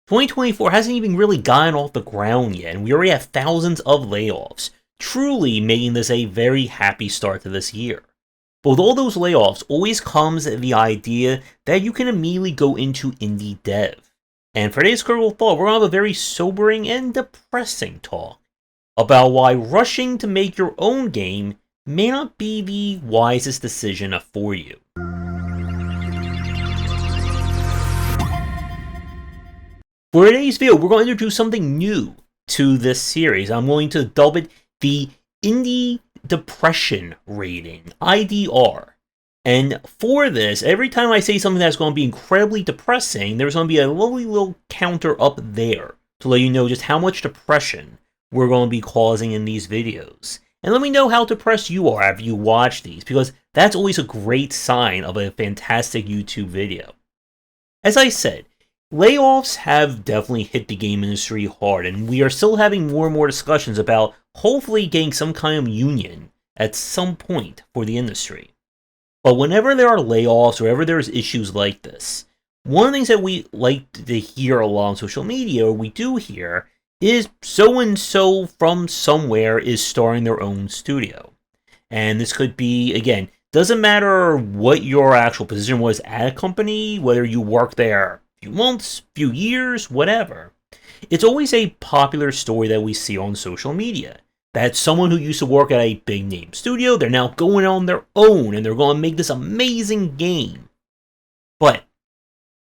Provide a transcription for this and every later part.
2024 hasn't even really gotten off the ground yet, and we already have thousands of layoffs, truly making this a very happy start to this year. But with all those layoffs always comes the idea that you can immediately go into indie dev. And for today's critical thought, we're going to have a very sobering and depressing talk about why rushing to make your own game may not be the wisest decision for you. For today's video, we're going to introduce something new to this series. I'm going to dub it the Indie Depression Rating, IDR. And for this, every time I say something that's going to be incredibly depressing, there's going to be a lovely little counter up there to let you know just how much depression we're going to be causing in these videos. And let me know how depressed you are after you watch these, because that's always a great sign of a fantastic YouTube video. As I said, layoffs have definitely hit the game industry hard, and we are still having more and more discussions about hopefully getting some kind of union at some point for the industry. But whenever there are layoffs or whenever there's issues like this, one of the things that we like to hear a lot on social media, or we do hear, is so-and-so from somewhere is starting their own studio. And this could be, again, doesn't matter what your actual position was at a company, whether you worked there a few months, few years, whatever. It's always a popular story that we see on social media. That someone who used to work at a big name studio, they're now going on their own and they're going to make this amazing game. But,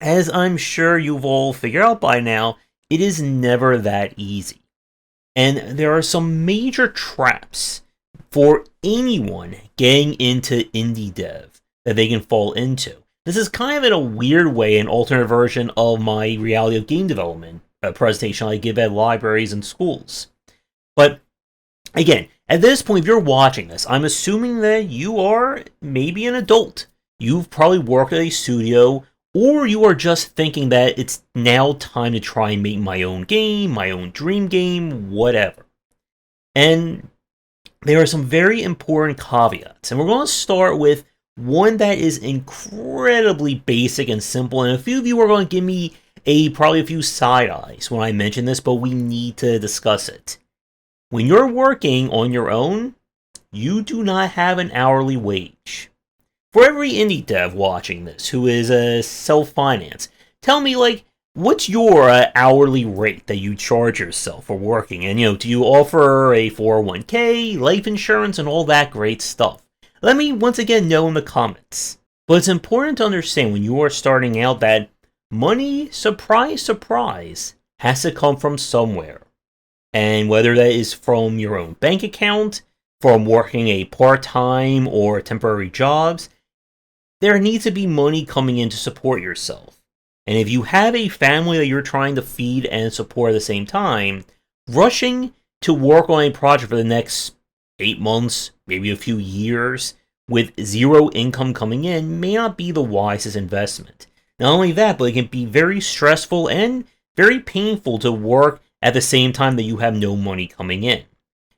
as I'm sure you've all figured out by now, it is never that easy. And there are some major traps for anyone getting into indie dev that they can fall into. This is kind of in a weird way an alternate version of my reality of game development presentation I give at libraries and schools. But again, at this point, if you're watching this, I'm assuming that you are maybe an adult. You've probably worked at a studio, or you are just thinking that it's now time to try and make my own game, my own dream game, whatever. And there are some very important caveats, and we're going to start with one that is incredibly basic and simple, and a few of you are going to give me probably a few side eyes when I mention this, but we need to discuss it. When you're working on your own, you do not have an hourly wage. For every indie dev watching this who is self-financed, tell me, what's your hourly rate that you charge yourself for working? And, do you offer a 401k, life insurance, and all that great stuff? Let me once again know in the comments. But it's important to understand when you are starting out that money, surprise, surprise, has to come from somewhere. And whether that is from your own bank account, from working a part-time or temporary jobs, there needs to be money coming in to support yourself. And if you have a family that you're trying to feed and support at the same time, rushing to work on a project for the next 8 months, maybe a few years, with zero income coming in may not be the wisest investment. Not only that, but it can be very stressful and very painful to work at the same time that you have no money coming in.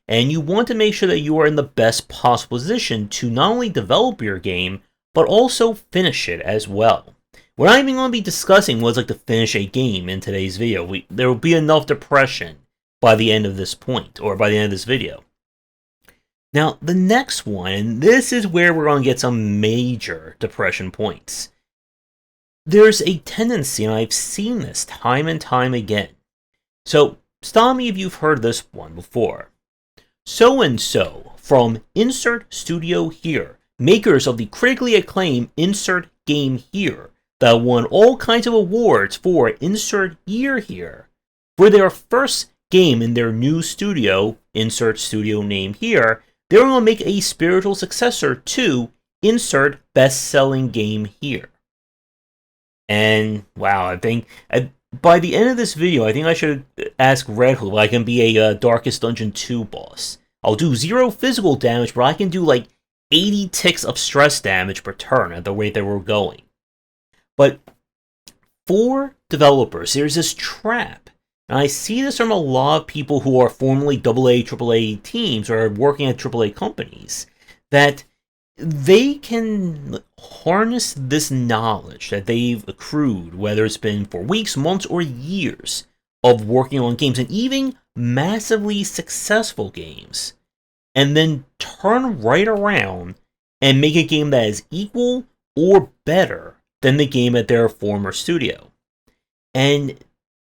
And you want to make sure that you are in the best possible position to not only develop your game, but also finish it as well. What I'm even going to be discussing was to finish a game in today's video. There will be enough depression by the end of this point, or by the end of this video. Now, the next one, and this is where we're going to get some major depression points. There's a tendency, and I've seen this time and time again. So, stop me if you've heard this one before. So-and-so from Insert Studio here, makers of the critically acclaimed Insert Game here, that won all kinds of awards for Insert Year here, for their first game in their new studio, Insert Studio name here, they're going to make a spiritual successor to Insert Best-Selling Game here. And, wow, I think by the end of this video, I think I should ask Red Hood if I can be a Darkest Dungeon 2 boss. I'll do 0 physical damage, but I can do 80 ticks of stress damage per turn at the rate that we're going. But for developers, there's this trap. And I see this from a lot of people who are formerly AA, AAA teams or are working at AAA companies, that they can harness this knowledge that they've accrued, whether it's been for weeks, months, or years of working on games, and even massively successful games, and then turn right around and make a game that is equal or better than the game at their former studio. And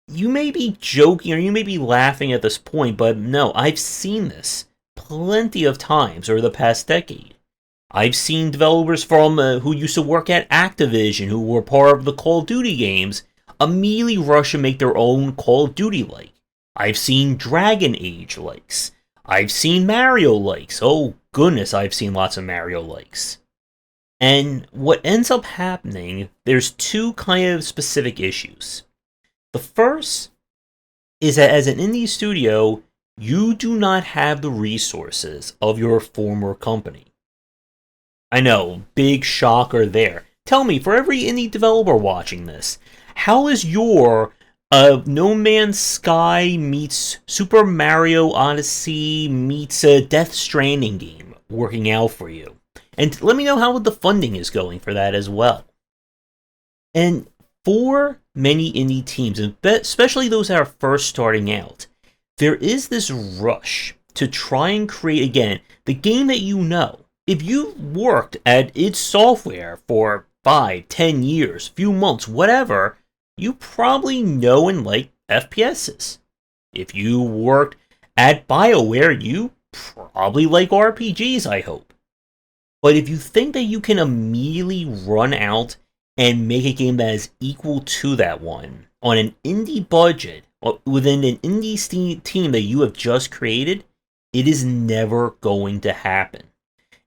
you may be joking or you may be laughing at this point, but no, I've seen this plenty of times over the past decade. I've seen developers from who used to work at Activision, who were part of the Call of Duty games, immediately rush and make their own Call of Duty like. I've seen Dragon Age likes. I've seen Mario likes. Oh goodness, I've seen lots of Mario likes. And what ends up happening, there's two kind of specific issues. The first is that as an indie studio, you do not have the resources of your former company. I know, big shocker there. Tell me, for every indie developer watching this, how is your No Man's Sky meets Super Mario Odyssey meets a Death Stranding game working out for you? And let me know how the funding is going for that as well. And for many indie teams, especially those that are first starting out, there is this rush to try and create, again, the game that you know. If you've worked at id Software for 5, 10 years, few months, whatever, you probably know and like FPSs. If you worked at BioWare, you probably like RPGs, I hope. But if you think that you can immediately run out and make a game that is equal to that one on an indie budget, within an indie team that you have just created, it is never going to happen.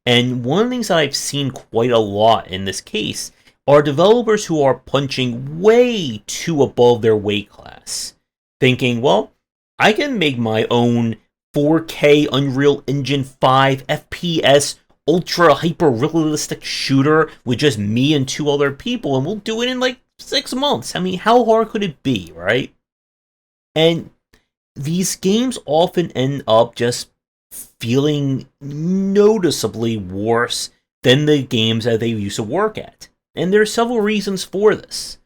And one of the things that I've seen quite a lot in this case are developers who are punching way too above their weight class, thinking, well, I can make my own 4K Unreal Engine 5 FPS ultra hyper realistic shooter with just me and 2 other people, and we'll do it in like 6 months. I mean, how hard could it be, right? And these games often end up just feeling noticeably worse than the games that they used to work at. And there are several reasons for this.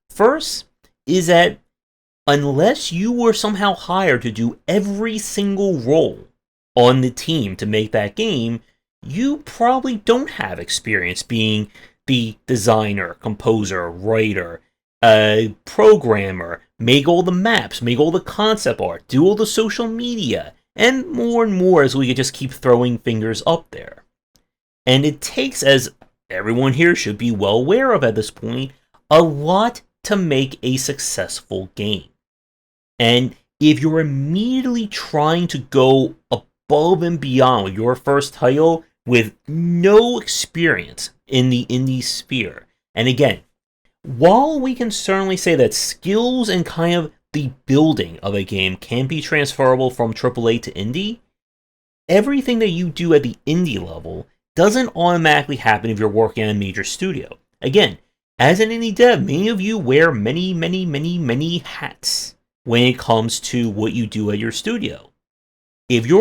First is that unless you were somehow hired to do every single role on the team to make that game, you probably don't have experience being the designer, composer, writer, programmer, make all the maps, make all the concept art, do all the social media, and more as we could just keep throwing fingers up there. And it takes, as everyone here should be well aware of at this point, a lot to make a successful game. And if you're immediately trying to go above and beyond with your first title with no experience in the indie sphere, and again, while we can certainly say that skills and kind of the building of a game can be transferable from AAA to indie, everything that you do at the indie level doesn't automatically happen if you're working at a major studio. Again, as an indie dev, many of you wear many hats when it comes to what you do at your studio. If you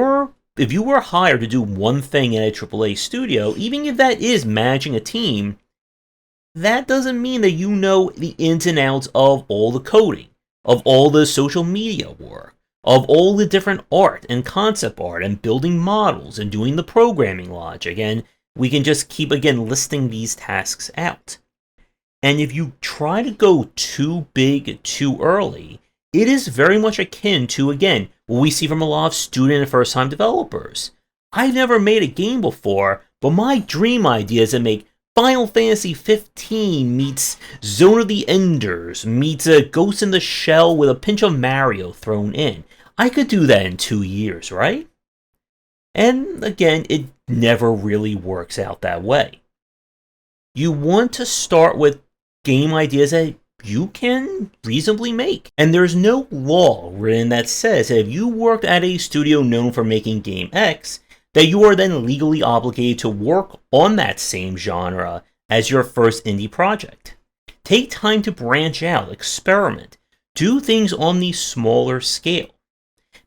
were hired to do one thing at a AAA studio, even if that is managing a team, that doesn't mean that you know the ins and outs of all the coding, of all the social media work, of all the different art and concept art and building models and doing the programming logic. And we can just keep, again, listing these tasks out. And if you try to go too big too early, it is very much akin to, again, what we see from a lot of student and first-time developers. I've never made a game before, but my dream idea is to make Final Fantasy 15 meets Zone of the Enders meets a Ghost in the Shell with a pinch of Mario thrown in. I could do that in 2 years, right? And again, it never really works out that way. You want to start with game ideas that you can reasonably make. And there's no law written that says that if you worked at a studio known for making game X, that you are then legally obligated to work on that same genre as your first indie project. Take time to branch out, experiment, do things on the smaller scale.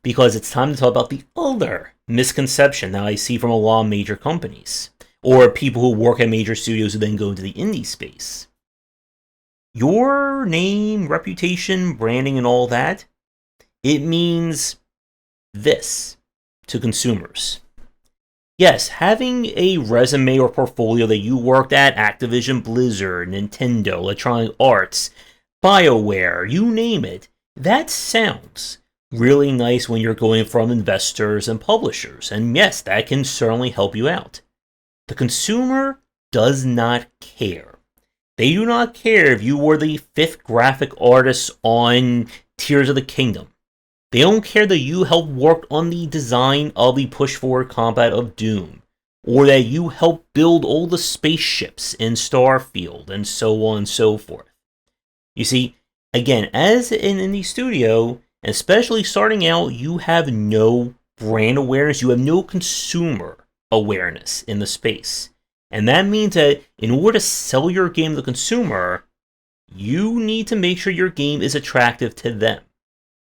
Because it's time to talk about the other misconception that I see from a lot of major companies, or people who work at major studios who then go into the indie space. Your name, reputation, branding, and all that, it means this to consumers. Yes, having a resume or portfolio that you worked at Activision Blizzard, Nintendo, Electronic Arts, BioWare, you name it, that sounds really nice when you're going from investors and publishers. And yes, that can certainly help you out. The consumer does not care. They do not care if you were the 5th graphic artist on Tears of the Kingdom. They don't care that you helped work on the design of the push-forward combat of Doom, or that you helped build all the spaceships in Starfield, and so on and so forth. You see, again, as an indie studio, especially starting out, you have no brand awareness, you have no consumer awareness in the space. And that means that in order to sell your game to the consumer, you need to make sure your game is attractive to them.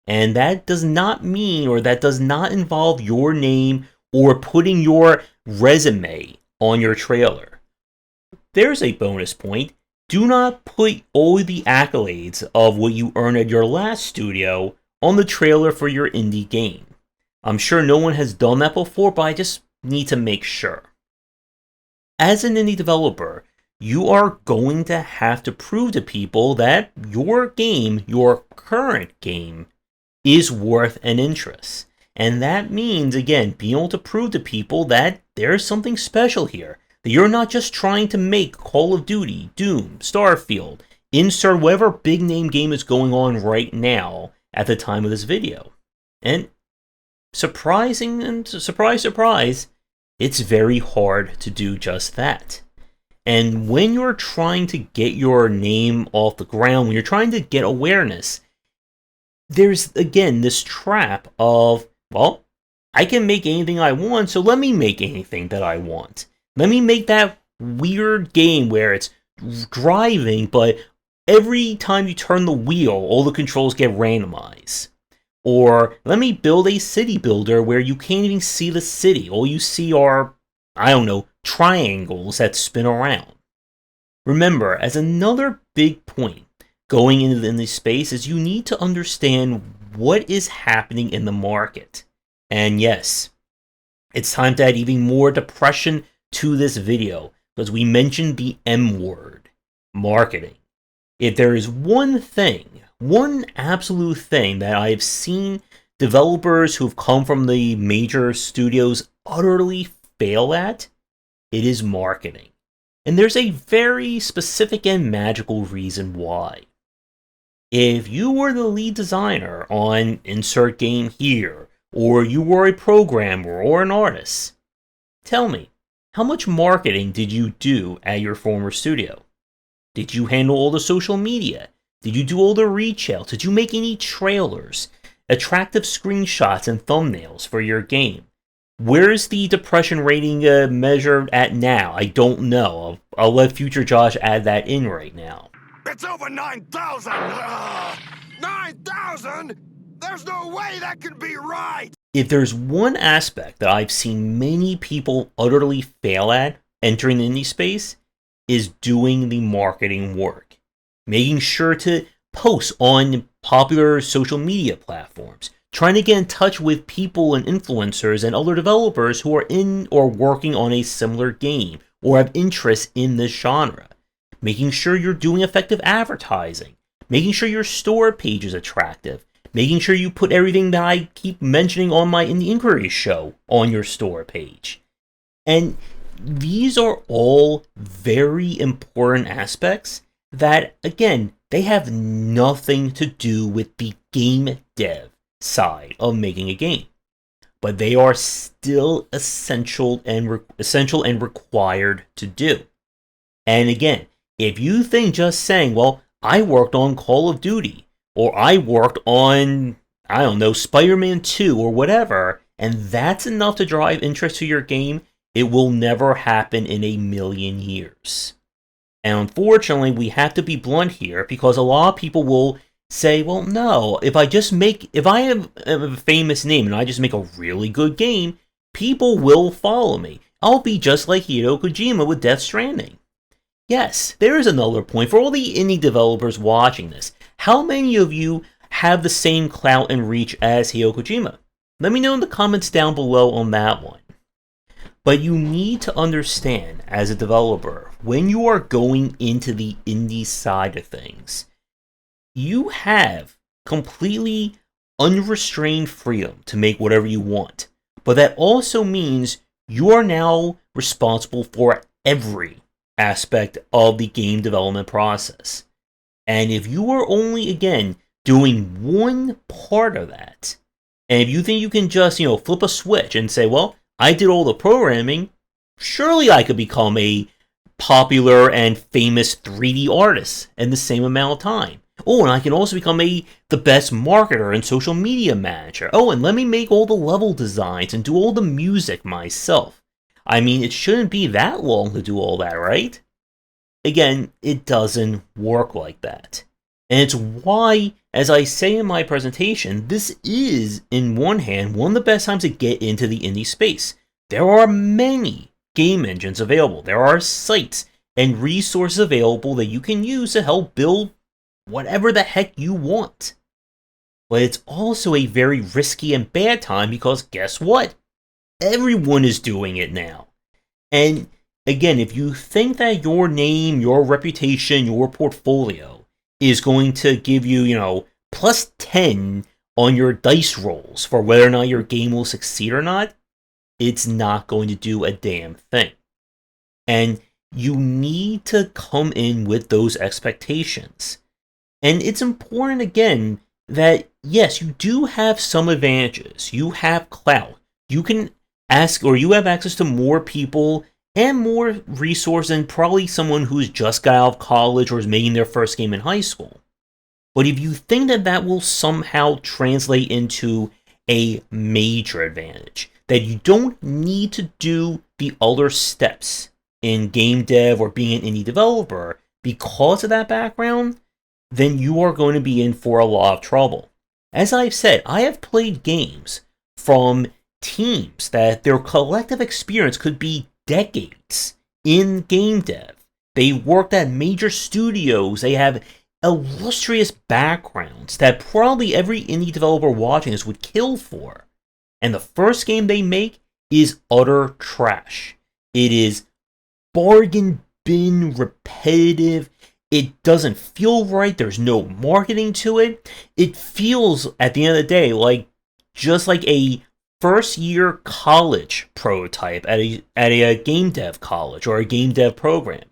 And that does not mean, or that does not involve your name or putting your resume on your trailer. There's a bonus point. Do not put all the accolades of what you earned at your last studio on the trailer for your indie game. I'm sure no one has done that before, but I just need to make sure. As an indie developer, you are going to have to prove to people that your game, your current game, is worth an interest. And that means, again, being able to prove to people that there's something special here. That you're not just trying to make Call of Duty, Doom, Starfield, insert whatever big name game is going on right now at the time of this video. And surprising and surprise, it's very hard to do just that. And when you're trying to get your name off the ground, when you're trying to get awareness, there's, again, this trap of, well, I can make anything I want, so let me make anything that I want. Let me make that weird game where it's driving, but every time you turn the wheel, all the controls get randomized. Or let me build a city builder where you can't even see the city. All you see are, I don't know, triangles that spin around. Remember, as another big point going into the space is you need to understand what is happening in the market. And yes, it's time to add even more depression to this video, because we mentioned the M word, marketing. If there is one absolute thing that I've seen developers who've come from the major studios utterly fail at, it is marketing. And there's a very specific and magical reason why. If you were the lead designer on insert game here, or you were a programmer or an artist, tell me, how much marketing did you do at your former studio? Did you handle all the social media? Did you do all the reach out? Did you make any trailers, attractive screenshots and thumbnails for your game? Where's the depression rating measured at now? I don't know. I'll let future Josh add that in right now. It's over 9,000! 9,000?! There's no way that can be right! If there's one aspect that I've seen many people utterly fail at entering the indie space, is doing the marketing work. Making sure to post on popular social media platforms. Trying to get in touch with people and influencers and other developers who are in or working on a similar game or have interest in this genre. Making sure you're doing effective advertising. Making sure your store page is attractive. Making sure you put everything that I keep mentioning on my Indie Inquiries show on your store page. And these are all very important aspects that, again, they have nothing to do with the game dev side of making a game. But they are still essential and required to do. And again, if you think just saying, well, I worked on Call of Duty, or I worked on, I don't know, Spider-Man 2 or whatever, and that's enough to drive interest to your game, it will never happen in a million years. And unfortunately, we have to be blunt here, because a lot of people will say, well, no, if I have a famous name and I just make a really good game, people will follow me. I'll be just like Hideo Kojima with Death Stranding. Yes, there is another point for all the indie developers watching this. How many of you have the same clout and reach as Hideo Kojima? Let me know in the comments down below on that one. But you need to understand, as a developer, when you are going into the indie side of things, you have completely unrestrained freedom to make whatever you want. But that also means you are now responsible for every aspect of the game development process. And if you are only, again, doing one part of that, and if you think you can just, flip a switch and say, well, I did all the programming, surely I could become a popular and famous 3D artist in the same amount of time. Oh, and I can also become the best marketer and social media manager. Oh, and let me make all the level designs and do all the music myself. I mean, it shouldn't be that long to do all that, right? Again, it doesn't work like that. And it's why, as I say in my presentation, this is, in one hand, one of the best times to get into the indie space. There are many game engines available. There are sites and resources available that you can use to help build whatever the heck you want. But it's also a very risky and bad time because guess what? Everyone is doing it now. And again, if you think that your name, your reputation, your portfolio is going to give you, plus 10 on your dice rolls for whether or not your game will succeed or not, it's not going to do a damn thing. And you need to come in with those expectations. And it's important, again, that yes, you do have some advantages. You have clout. You can ask, or you have access to more people and more resources than probably someone who's just got out of college or is making their first game in high school. But if you think that that will somehow translate into a major advantage, that you don't need to do the other steps in game dev or being an indie developer because of that background, then you are going to be in for a lot of trouble. As I've said, I have played games from teams that their collective experience could be decades in game dev. They worked at major studios. They have illustrious backgrounds that probably every indie developer watching this would kill for. And the first game they make is utter trash. It is bargain bin repetitive. It doesn't feel right. There's no marketing to it. It feels, at the end of the day, just like a first-year college prototype at a game dev college or a game dev program.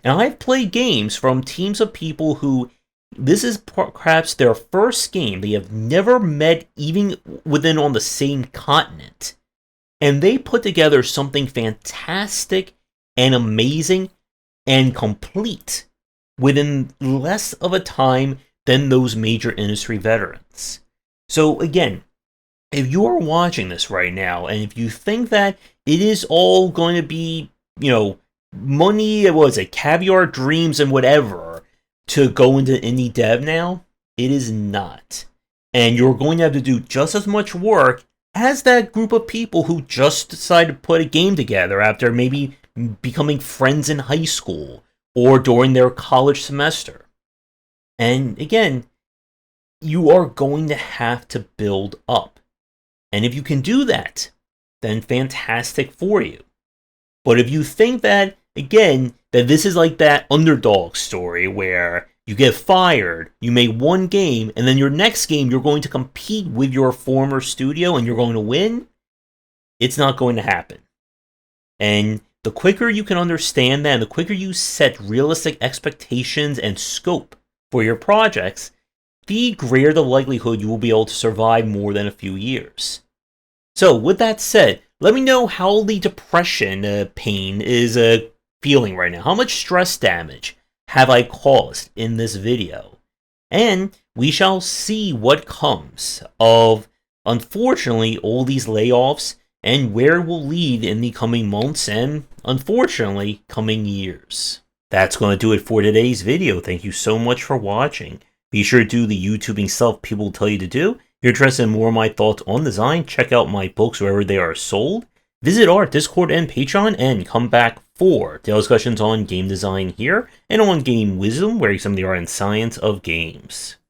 And I've played games from teams of people who, this is perhaps their first game. They have never met even within on the same continent. And they put together something fantastic and amazing and complete within less of a time than those major industry veterans. So again, if you are watching this right now, and if you think that it is all going to be, money, caviar dreams and whatever, to go into indie dev now, it is not. And you're going to have to do just as much work as that group of people who just decided to put a game together after maybe becoming friends in high school or during their college semester. And again, you are going to have to build up. And if you can do that, then fantastic for you. But if you think that, again, that this is like that underdog story where you get fired, you make one game, and then your next game you're going to compete with your former studio and you're going to win, it's not going to happen. And the quicker you can understand that, and the quicker you set realistic expectations and scope for your projects, the greater the likelihood you will be able to survive more than a few years. So, with that said, let me know how the depression pain is feeling right now. How much stress damage have I caused in this video? And we shall see what comes of, unfortunately, all these layoffs and where it will lead in the coming months and, unfortunately, coming years. That's going to do it for today's video. Thank you so much for watching. Be sure to do the YouTubing stuff people tell you to do. If you're interested in more of my thoughts on design, check out my books wherever they are sold. Visit our Discord and Patreon, and come back for daily discussions on game design here, and on game wisdom, where you some of the art and science of games.